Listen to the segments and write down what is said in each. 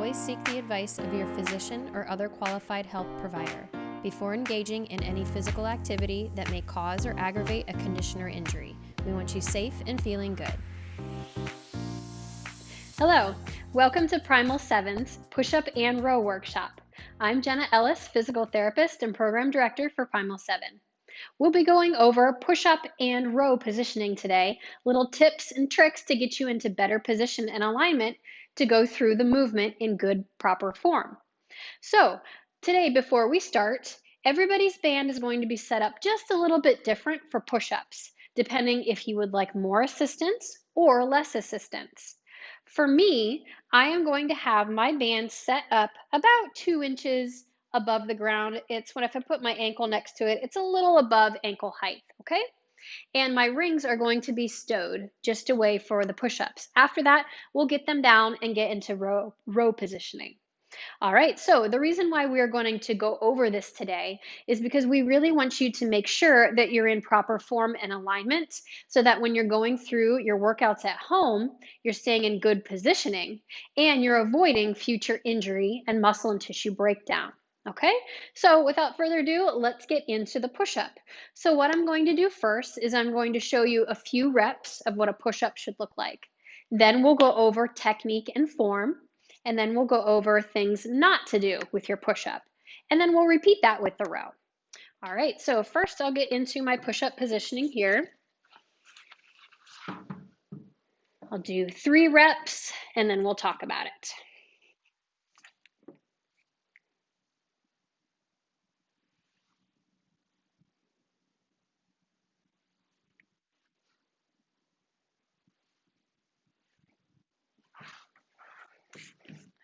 always seek the advice of your physician or other qualified health provider before engaging in any physical activity that may cause or aggravate a condition or injury. We want you safe and feeling good. Hello, welcome to Primal 7's Push-Up and Row Workshop. I'm Jenna Ellis, physical therapist and program director for Primal 7. We'll be going over push-up and row positioning today, little tips and tricks to get you into better position and alignment to go through the movement in good, proper form. So today, before we start, everybody's band is going to be set up just a little bit different for push-ups, depending if you would like more assistance or less assistance. For me, I am going to have my band set up about 2 inches above the ground. It's when if I put my ankle next to it, it's a little above ankle height, okay? And my rings are going to be stowed just away for the push-ups. After that, we'll get them down and get into row positioning. All right, so the reason why we are going to go over this today is because we really want you to make sure that you're in proper form and alignment so that when you're going through your workouts at home, you're staying in good positioning and you're avoiding future injury and muscle and tissue breakdown. Okay, so without further ado, let's get into the push-up. So what I'm going to do first is I'm going to show you a few reps of what a push-up should look like. Then we'll go over technique and form. And then we'll go over things not to do with your push-up. And then we'll repeat that with the row. All right, so first I'll get into my push-up positioning here. I'll do 3 reps and then we'll talk about it.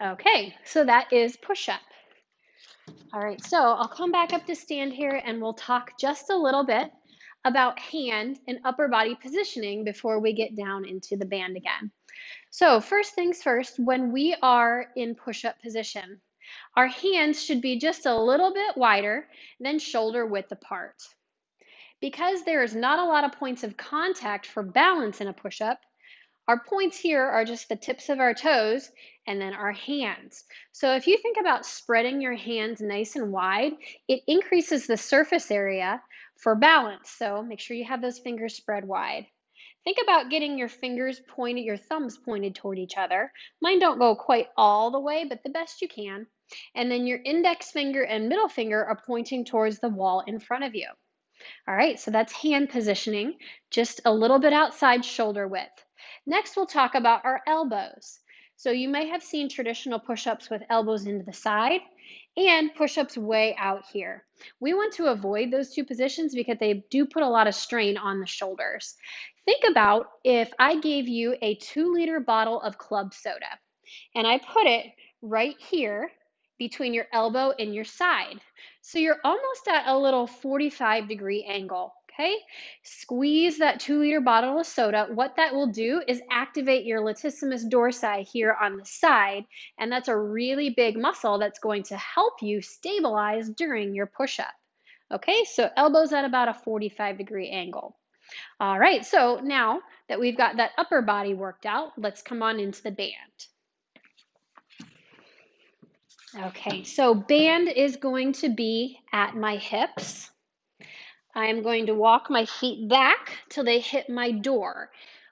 Okay, so that is push-up. All right, so I'll come back up to stand here and we'll talk just a little bit about hand and upper body positioning before we get down into the band again. So first things first, when we are in push-up position, our hands should be just a little bit wider than shoulder width apart. Because there is not a lot of points of contact for balance in a push-up, our points here are just the tips of our toes and then our hands. So if you think about spreading your hands nice and wide, it increases the surface area for balance. So make sure you have those fingers spread wide. Think about getting your fingers pointed, your thumbs pointed toward each other. Mine don't go quite all the way, but the best you can. And then your index finger and middle finger are pointing towards the wall in front of you. All right, so that's hand positioning, just a little bit outside shoulder width. Next, we'll talk about our elbows. So you may have seen traditional push-ups with elbows into the side and push-ups way out here. We want to avoid those 2 positions because they do put a lot of strain on the shoulders. Think about if I gave you a 2-liter bottle of club soda and I put it right here between your elbow and your side. So you're almost at a little 45-degree angle. Okay, squeeze that 2-liter bottle of soda. What that will do is activate your latissimus dorsi here on the side, and that's a really big muscle that's going to help you stabilize during your push-up. Okay, so elbows at about a 45-degree angle. All right, so now that we've got that upper body worked out, let's come on into the band. Okay, so band is going to be at my hips. I'm going to walk my feet back till they hit my door.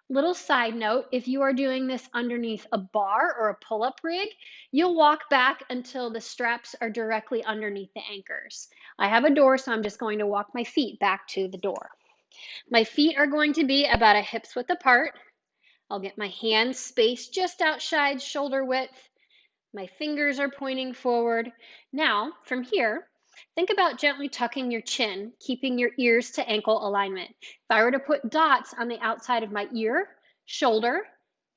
Little side note, if you are doing this underneath a bar or a pull-up rig, you'll walk back until the straps are directly underneath the anchors. I have a door, so I'm just going to walk my feet back to the door. My feet are going to be about a hip's width apart. I'll get my hands spaced just outside shoulder width. My fingers are pointing forward. Now, from here, think about gently tucking your chin, keeping your ears to ankle alignment. If I were to put dots on the outside of my ear, shoulder,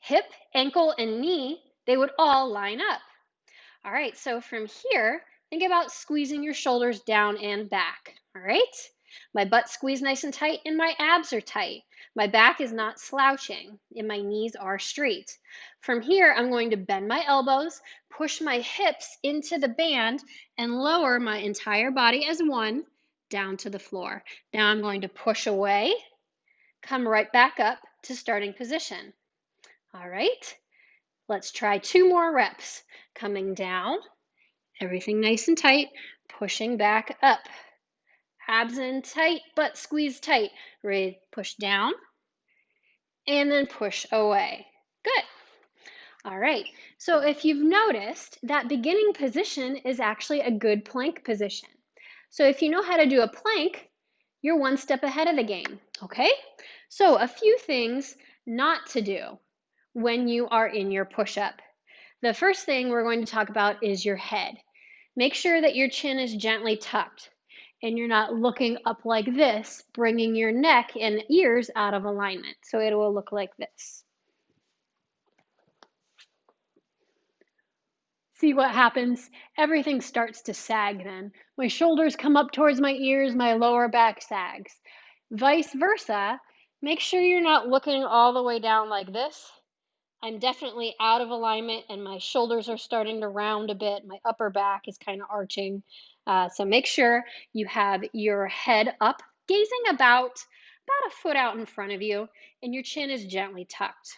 hip, ankle, and knee, they would all line up. All right, so from here, think about squeezing your shoulders down and back. All right, my butt's squeezed nice and tight and my abs are tight. My back is not slouching and my knees are straight. From here, I'm going to bend my elbows, push my hips into the band, and lower my entire body as one down to the floor. Now I'm going to push away, come right back up to starting position. All right, Let's try 2 more reps. Coming down, everything nice and tight, pushing back up. Abs in tight, butt squeeze tight. Ready, push down, and then push away. Good. All right, so if you've noticed, that beginning position is actually a good plank position. So if you know how to do a plank, you're one step ahead of the game, okay? So a few things not to do when you are in your push-up. The first thing we're going to talk about is your head. Make sure that your chin is gently tucked and you're not looking up like this, bringing your neck and ears out of alignment. So it will look like this. See what happens? Everything starts to sag then. My shoulders come up towards my ears, my lower back sags. Vice versa, make sure you're not looking all the way down like this. I'm definitely out of alignment and my shoulders are starting to round a bit. My upper back is kind of arching. So make sure you have your head up, gazing about a foot out in front of you, and your chin is gently tucked.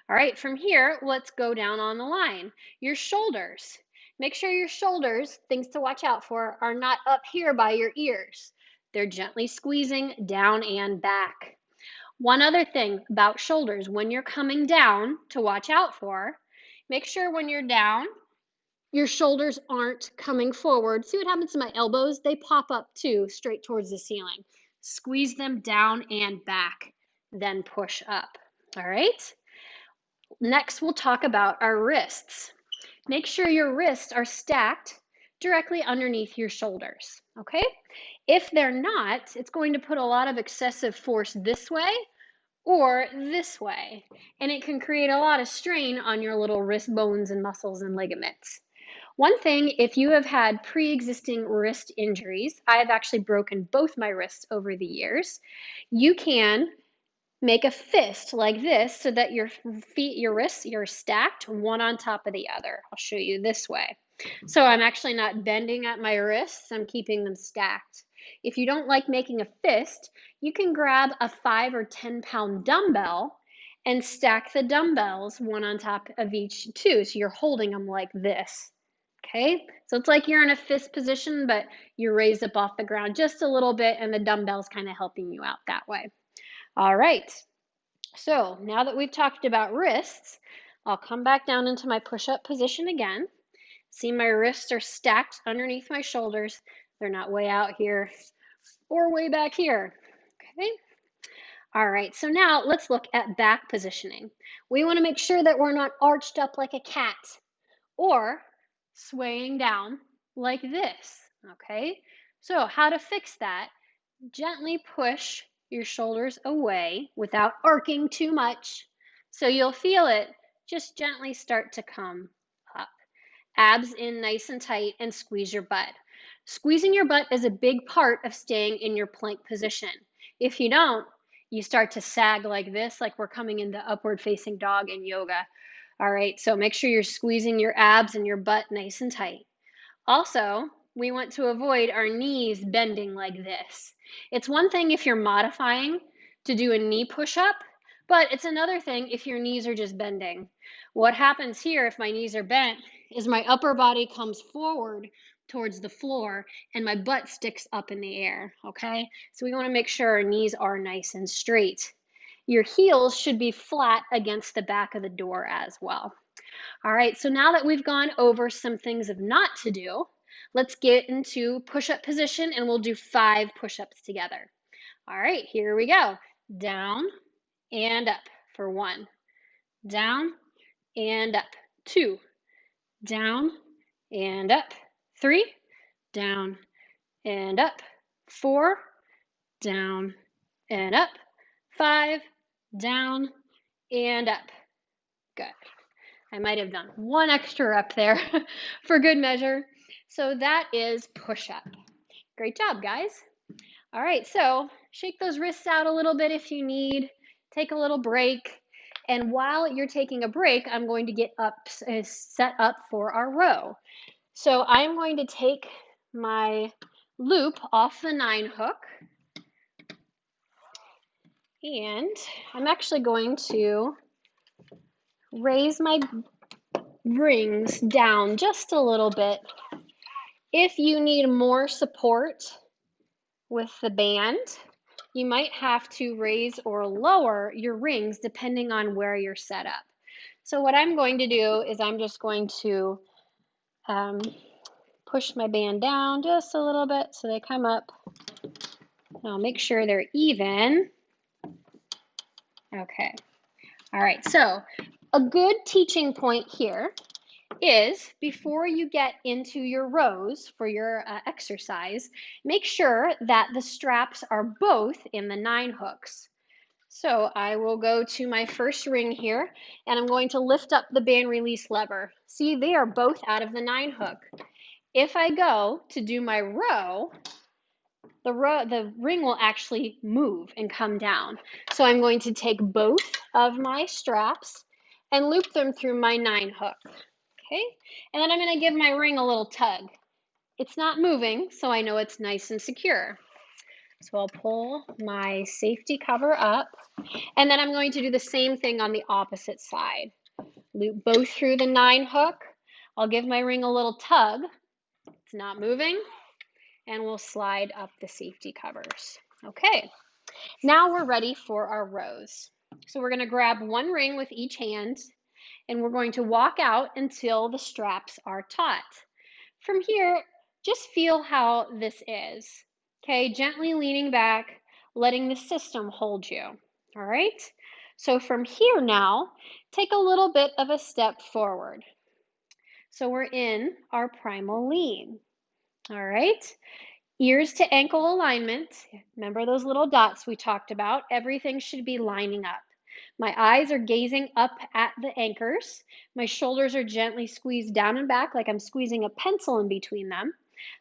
All right, from here, let's go down on the line. Your shoulders. Make sure your shoulders, things to watch out for, are not up here by your ears. They're gently squeezing down and back. One other thing about shoulders, when you're coming down to watch out for, make sure when you're down, your shoulders aren't coming forward. See what happens to my elbows? They pop up too, straight towards the ceiling. Squeeze them down and back, then push up. All right? Next, we'll talk about our wrists. Make sure your wrists are stacked directly underneath your shoulders, okay? If they're not, it's going to put a lot of excessive force this way or this way, and it can create a lot of strain on your little wrist bones and muscles and ligaments. One thing, if you have had pre-existing wrist injuries, I have actually broken both my wrists over the years, you can make a fist like this so that your feet, your wrists, you're stacked one on top of the other. I'll show you this way. So I'm actually not bending at my wrists, I'm keeping them stacked. If you don't like making a fist, you can grab a 5 or 10 pound dumbbell and stack the dumbbells one on top of each too. So you're holding them like this. Okay, so it's like you're in a fist position, but you're raised up off the ground just a little bit and the dumbbell's kind of helping you out that way. All right, so now that we've talked about wrists, I'll come back down into my push-up position again. See, my wrists are stacked underneath my shoulders. They're not way out here or way back here, okay? All right, so now let's look at back positioning. We want to make sure that we're not arched up like a cat or swaying down like this, okay? So how to fix that? Gently push your shoulders away without arcing too much. So you'll feel it just gently start to come up. Abs in nice and tight and squeeze your butt. Squeezing your butt is a big part of staying in your plank position. If you don't, you start to sag like this, like we're coming into upward facing dog in yoga. All right, so make sure you're squeezing your abs and your butt nice and tight. Also, we want to avoid our knees bending like this. It's one thing if you're modifying to do a knee push-up, but it's another thing if your knees are just bending. What happens here if my knees are bent is my upper body comes forward towards the floor and my butt sticks up in the air, okay? So we want to make sure our knees are nice and straight. Your heels should be flat against the back of the door as well. All right, so now that we've gone over some things of not to do, let's get into push-up position and we'll do 5 push-ups together. All right, here we go. Down and up for 1. Down and up. 2. Down and up. 3. Down and up. 4. Down and up. 5. Down and up. Good. I might have done 1 extra up there for good measure. So that is push-up. Great job, guys. All right, so shake those wrists out a little bit if you need. Take a little break. And while you're taking a break, I'm going to get up, set up for our row. So I'm going to take my loop off the 9 hook. And I'm actually going to raise my rings down just a little bit. If you need more support with the band, you might have to raise or lower your rings depending on where you're set up. So what I'm going to do is I'm just going to push my band down just a little bit so they come up. I'll make sure they're even. Okay. All right. So a good teaching point here is before you get into your rows for your exercise, make sure that the straps are both in the 9 hooks. So I will go to my first ring here and I'm going to lift up the band release lever. See, they are both out of the 9 hook. If I go to do my row, the ring will actually move and come down. So I'm going to take both of my straps and loop them through my 9 hook. Okay, and then I'm going to give my ring a little tug. It's not moving, so I know it's nice and secure. So I'll pull my safety cover up, and then I'm going to do the same thing on the opposite side. Loop both through the 9 hook. I'll give my ring a little tug. It's not moving, and we'll slide up the safety covers. Okay, now we're ready for our rows. So we're going to grab one ring with each hand, and we're going to walk out until the straps are taut. From here, just feel how this is. Okay, gently leaning back, letting the system hold you. All right, so from here now, take a little bit of a step forward. So we're in our primal lean. All right, ears to ankle alignment. Remember those little dots we talked about? Everything should be lining up. My eyes are gazing up at the anchors. My shoulders are gently squeezed down and back like I'm squeezing a pencil in between them.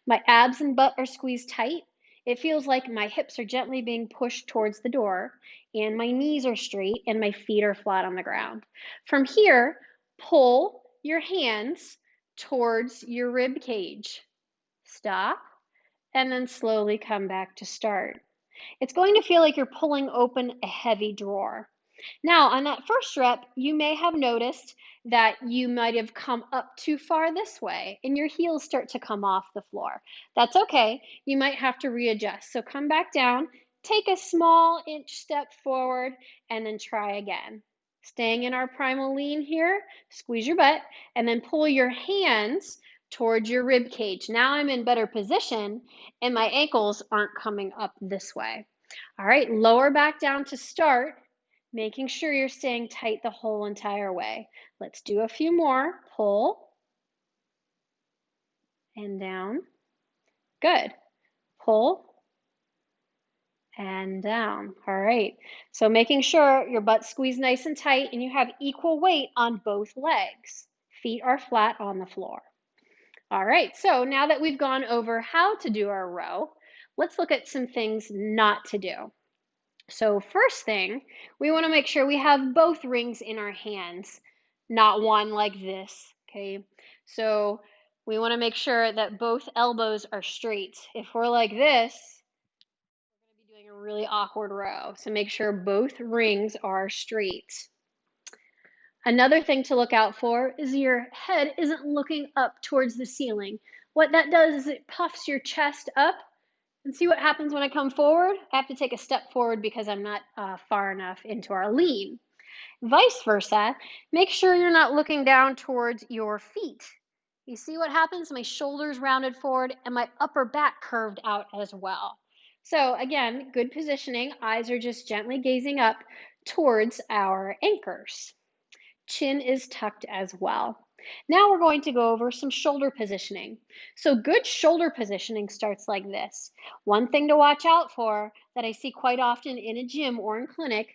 My abs and butt are squeezed tight. It feels like my hips are gently being pushed towards the door, and my knees are straight and my feet are flat on the ground. From here, pull your hands towards your rib cage. Stop, and then slowly come back to start. It's going to feel like you're pulling open a heavy drawer. Now, on that first rep, you may have noticed that you might have come up too far this way and your heels start to come off the floor. That's okay. You might have to readjust. So come back down, take a small inch step forward, and then try again. Staying in our primal lean here, squeeze your butt, and then pull your hands towards your rib cage. Now I'm in better position and my ankles aren't coming up this way. All right, lower back down to start, making sure you're staying tight the whole entire way. Let's do a few more. Pull and down. Good. Pull and down. All right. So making sure your butt's squeezed nice and tight and you have equal weight on both legs. Feet are flat on the floor. All right. So now that we've gone over how to do our row, let's look at some things not to do. So first thing, we want to make sure we have both rings in our hands, not one like this, okay? So we want to make sure that both elbows are straight. If we're like this, we're going to be doing a really awkward row. So make sure both rings are straight. Another thing to look out for is your head isn't looking up towards the ceiling. What that does is it puffs your chest up. And see what happens when I come forward? I have to take a step forward because I'm not far enough into our lean. Vice versa, make sure you're not looking down towards your feet. You see what happens? My shoulders rounded forward and my upper back curved out as well. So again, good positioning. Eyes are just gently gazing up towards our anchors. Chin is tucked as well. Now we're going to go over some shoulder positioning. So good shoulder positioning starts like this. One thing to watch out for that I see quite often in a gym or in clinic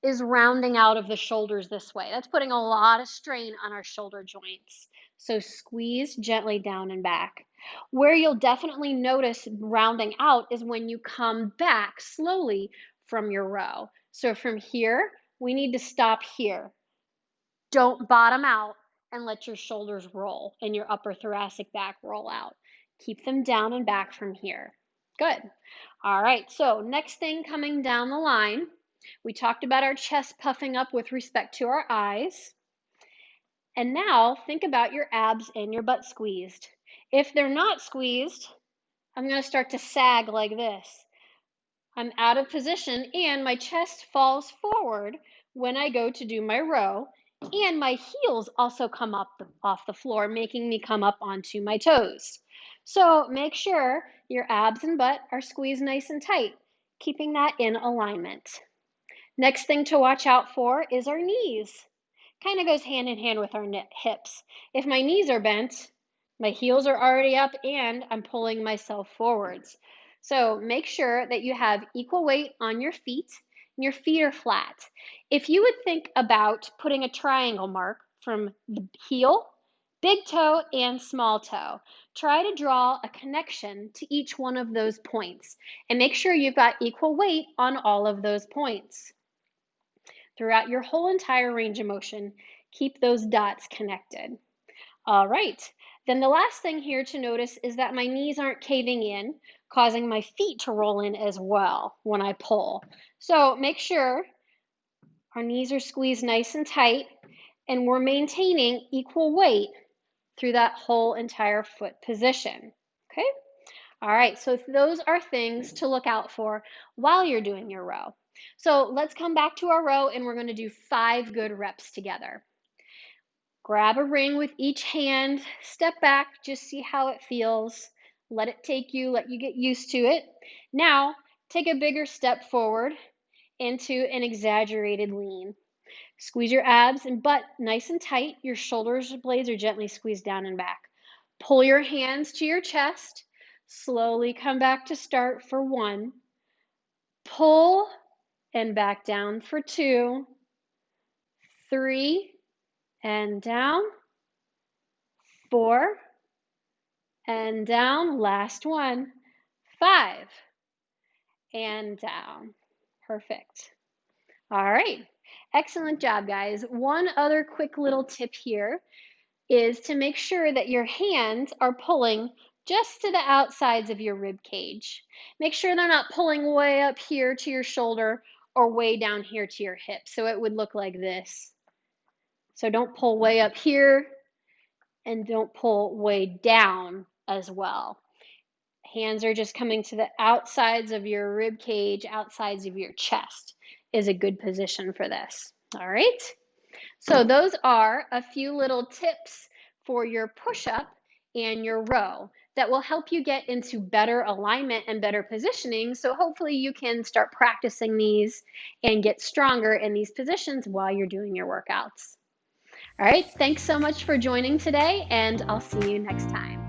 is rounding out of the shoulders this way. That's putting a lot of strain on our shoulder joints. So squeeze gently down and back. Where you'll definitely notice rounding out is when you come back slowly from your row. So from here, we need to stop here. Don't bottom out and let your shoulders roll and your upper thoracic back roll out. Keep them down and back from here. Good. All right, so next thing coming down the line, we talked about our chest puffing up with respect to our eyes. And now think about your abs and your butt squeezed. If they're not squeezed, I'm going to start to sag like this. I'm out of position and my chest falls forward when I go to do my row, and my heels also come up off the floor, making me come up onto my toes. So make sure your abs and butt are squeezed nice and tight, keeping that in alignment. Next thing to watch out for is our knees. Kind of goes hand in hand with our hips. If my knees are bent, my heels are already up and I'm pulling myself forwards. So make sure that you have equal weight on your feet and your feet are flat. If you would think about putting a triangle mark from the heel, big toe, and small toe, try to draw a connection to each one of those points and make sure you've got equal weight on all of those points. Throughout your whole entire range of motion, keep those dots connected. All right, then the last thing here to notice is that my knees aren't caving in, causing my feet to roll in as well when I pull. So make sure our knees are squeezed nice and tight and we're maintaining equal weight through that whole entire foot position. Okay? All right, so those are things to look out for while you're doing your row. So let's come back to our row and we're going to do 5 good reps together. Grab a ring with each hand, step back, just see how it feels. Let it take you, let you get used to it. Now, take a bigger step forward into an exaggerated lean. Squeeze your abs and butt nice and tight. Your shoulders blades are gently squeezed down and back. Pull your hands to your chest. Slowly come back to start for 1. Pull and back down for 2, 3, and down, 4, and down. Last one, 5, and down. Perfect. All right. Excellent job, guys. One other quick little tip here is to make sure that your hands are pulling just to the outsides of your rib cage. Make sure they're not pulling way up here to your shoulder or way down here to your hip. So it would look like this. So don't pull way up here and don't pull way down as well. Hands are just coming to the outsides of your rib cage, outsides of your chest is a good position for this. All right. So those are a few little tips for your push-up and your row that will help you get into better alignment and better positioning. So hopefully you can start practicing these and get stronger in these positions while you're doing your workouts. All right, thanks so much for joining today, and I'll see you next time.